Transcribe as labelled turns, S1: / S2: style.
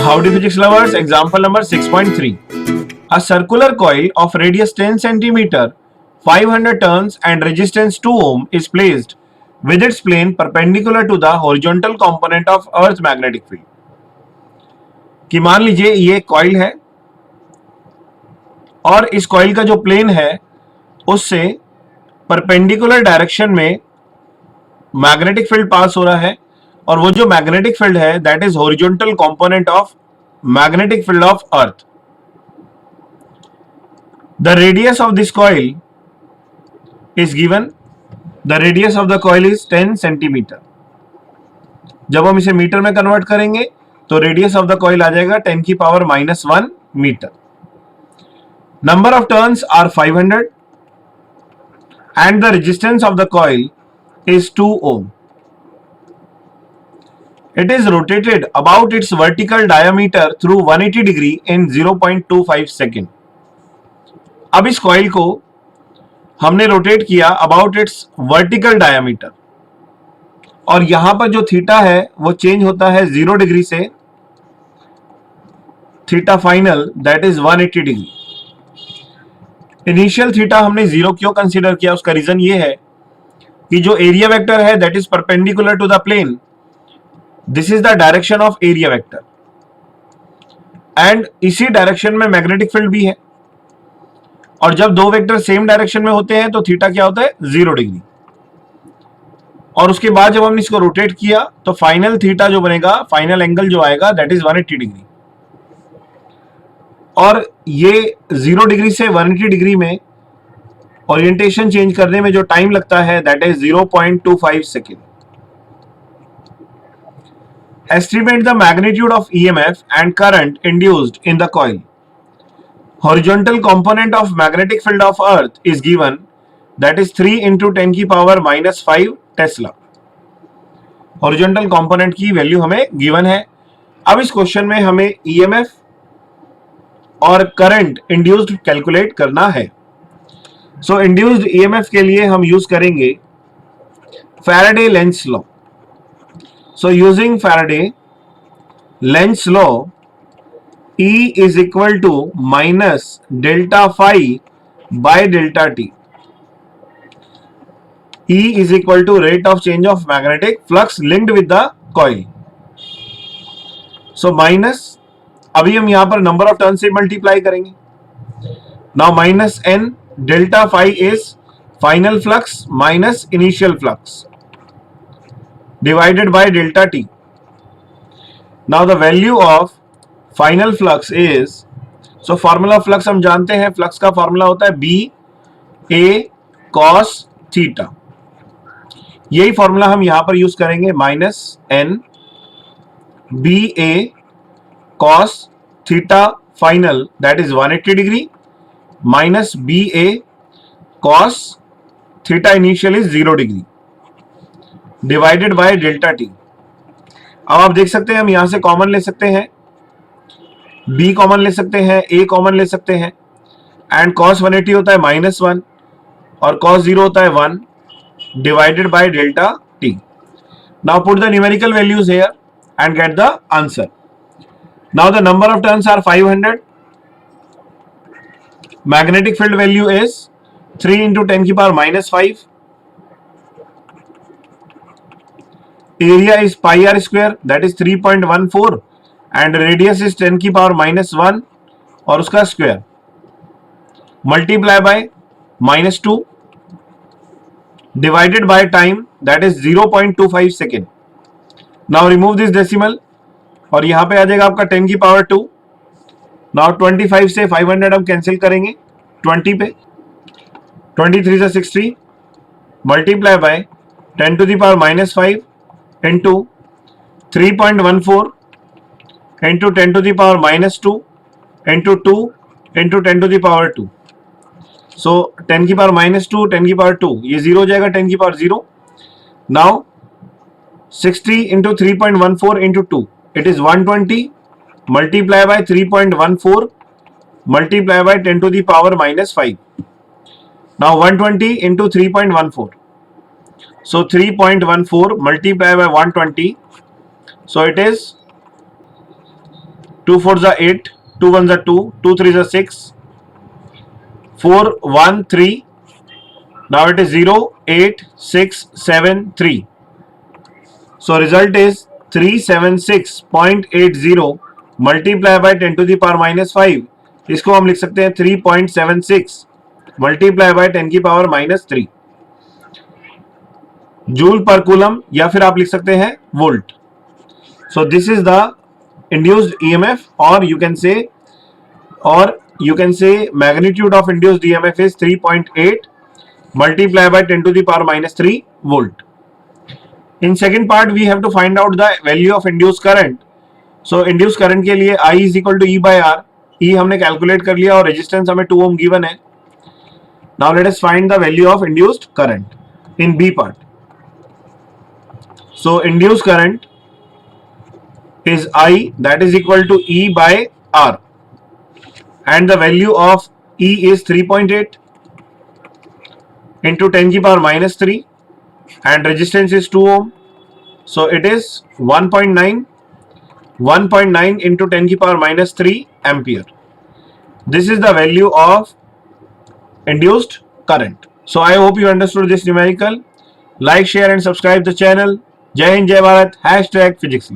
S1: Howdy physics lovers, example number 6.3. A circular coil of radius 10 cm, 500 turns and resistance 2 ohm is placed with its plane perpendicular to the horizontal component of Earth's magnetic field. कि मान लीजिए ये coil है और इस coil का जो plane है उससे परपेंडिकुलर डायरेक्शन में मैग्नेटिक फील्ड पास हो रहा है और वो जो मैग्नेटिक फील्ड है that is horizontal component of magnetic field of earth. The radius of this coil is given. The radius of the coil is 10 centimetre. जब हम इसे मीटर में कन्वर्ट करेंगे तो रेडियस ऑफ द कॉइल आ जाएगा 10 की power -1 metre. Number of turns are 500 and the resistance of the coil is 2 ohm. It is rotated about its vertical diameter through 180 degree in 0.25 second. अब इस coil को हमने rotate किया about it's vertical diameter और यहां पर जो theta है वो चेंज होता है 0 डिग्री से theta final that is 180 degree. Initial theta हमने 0 क्यों कंसीडर किया, उसका रीजन ये है कि जो एरिया वेक्टर है that is perpendicular to the plane, this is the direction of area vector and इसी डायरेक्शन में मैग्नेटिक फील्ड भी है और जब दो वेक्टर सेम डायरेक्शन में होते हैं तो थीटा क्या होता है 0 डिग्री. और उसके बाद जब हमने इसको रोटेट किया तो फाइनल थीटा जो बनेगा, फाइनल एंगल जो आएगा दैट इज 180 डिग्री. और ये 0 डिग्री से 180 डिग्री में ओरिएंटेशन चेंज करने में जो टाइम लगता है that is 0.25 second. Estimate the magnitude of EMF and current induced in the coil. Horizontal component of magnetic field of earth is given that is 3 into 10 की power -5 Tesla. Horizontal component की value हमें given है. अब इस question में हमें EMF और current induced calculate करना है. सो इंड्यूस्ड ईएमएफ के लिए हम यूज करेंगे Faraday Lenz law. So using Faraday Lenz law E is equal to minus delta phi by delta t. E is equal to rate of change of magnetic flux linked with the coil. So minus, अभी हम यहां पर number of turn से multiply करेंगे. Now minus n delta phi is final flux minus initial flux divided by delta t. Now the value of final flux is, so formula flux हम जानते हैं, flux का फॉर्मूला होता है B ए cos theta. यही formula हम यहां पर यूज करेंगे, minus N B A cos theta final that is 180 degree minus BA cos theta initial is 0 degree divided by delta t. अब आप देख सकते हैं हम यहां से कॉमन ले सकते हैं, B कॉमन ले सकते हैं, A कॉमन ले सकते हैं एंड cos 180 होता है -1 और cos 0 होता है 1 divided by delta t. Now put the numerical values here and get the answer. Now the number of turns are 500. Magnetic field value is 3 into 10 की power -5. Area is pi r square that is 3.14 and radius is 10 की power -1 और उसका square. Multiply by -2 divided by time that is 0.25 second. Now remove this decimal और यहां पे आ जाएगा आपका 10 की पावर 2. नाउ 25 से 500 हम कैंसिल करेंगे 20 पे, 23 से 60 multiply by 10 to the power -5 into 3.14 into 10 to the power -2 into 2 into 10 to the power 2. So 10 की पावर -2, 10 की पावर 2, ये 0 हो जाएगा, 10 की power 0. Now 60 into 3.14 into 2, it is 120 multiply by 3.14 multiply by 10 to the power -5. Now 120 into 3.14, so 3.14 multiply by 120, so it is 2 4 जा 8, 2 1 जा 2, 2 3 जा 6, 4 1 3. Now it is 0 8 6 7 3. So result is 376.80 multiply by 10 to the power minus 5. इसको हम लिख सकते हैं 3.76 multiply by 10 की power minus 3 joule per coulomb, या फिर आप लिख सकते हैं volt. So this is the induced EMF, और you can say magnitude of induced EMF is 3.8 multiply by 10 to the power minus 3 volt. In second part we have to find out the value of induced current. So induced current के लिए I is equal to E by R. E हमने calculate कर लिया और resistance हमें 2 ohm given है. Now let us find the value of induced current in B part. So induced current is I, that is equal to E by R, and the value of E is 3.8 into 10 की power minus 3, and resistance is 2 ohm, so it is 1.9 into 10 की power minus 3 ampere. This is the value of induced current. So I hope you understood this numerical. Like, share and subscribe the channel. Jai Hind, Jai Bharat, #Physics Lab.